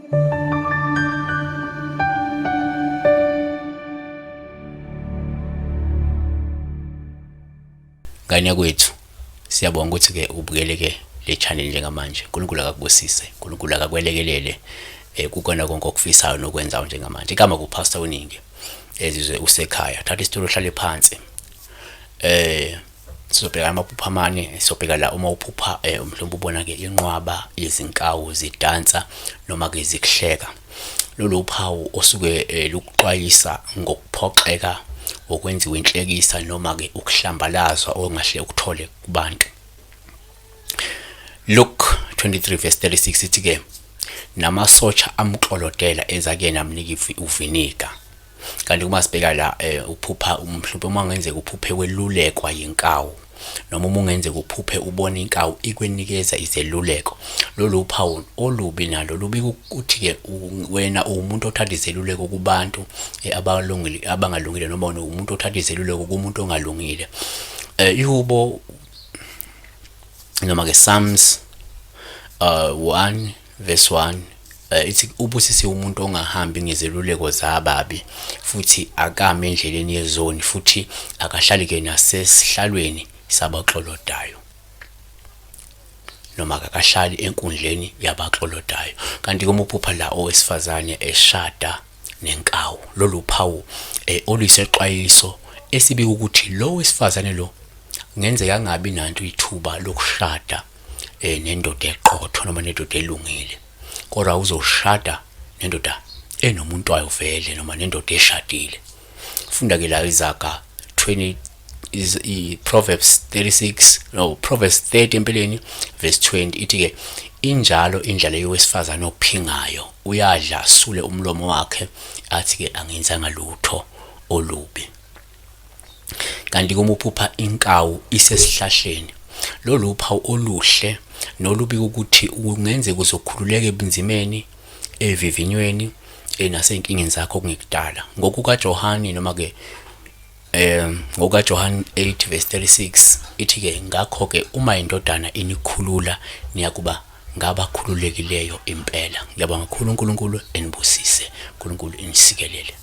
Ngane kwethu siyabonga ukuthi ke ubukeleke le channel njengamanje. uNkulunkulu akakubusise, uNkulunkulu akakwelekelele kukona konke okufisayo nokwenzayo njengamanje. Igama kuPastor Uningi ezizwe usekhaya. Thatha isitulo hlale phansi. Sizobheka amaphupha amane, sizobheka la uma uphupha mhlawumbe ubona ke inqwaba, izinkawu zidansa noma ke zikuhleka. Lolu phawu osuke lukuxwayisa ngokuphoxeka okwenziwa inhlekisa noma ke ukuhlambalazwa ongahle ukuthole kubantu. Luke 23:36 ithi ke namasotsha amxolotela eza kuyena amnika uviniga. Kanti uma sibheka la uphupha mhlawumbe uma ngenzeka uphuphe welulekwa yinkawu noma uma ungenzeka uphuphe ubona inkawu ikwenikeza izeluleko, lolu phawu olubi nalo lubi ukuthi ke wena umuntu othatha izeluleko kubantu abalungile abangalungile noma umuntu othatha izeluleko kumuntu ongalungile. Ihubo noma ke Psalms 1:1 ithi ubusisiwe umuntu ongahambi ngezeluleko zababi futhi akame endleleni yezoni futhi akahlali ke nasesihlalweni sabaxolodayo noma akahlali enkundleni yabaxolodayo. Kanti uma uphupha la owesifazane eshada nenkawu, lolu phawu oluyisexwayiso esibi ukuthi lo wesifazane lo ngenzeka ngabi nanto ithuba lokushada nendoda eqotho noma nendoda elungile, kodwa uzoshada nendoda enomuntu wayo vele noma nendoda eshadile. Funda ke la izaga 20 is Proverbs 36 no Proverbs 30 empeleni verse 20 ithi ke injalo indlela yowesifazane ophingayo uyadla asule umlomo wakhe athi ke angenzanga lutho olubi. Kanti kuma uphupha inkawu isesihlahleni, lolu phawu oluhle nolubi ukuthi ungenzeka uzokhululeka ebunzimeni, evivinyweni nasenkingeni zakho kungekudala. Ngokuka Johani noma ke ngokuka John 8:36 ithi ke ngakho ke uma indodana inikhulula niyakuba ngabakhululekileyo impela. Ngiyabonga kakhulu uNkulunkulu enibusise, uNkulunkulu inisikelele.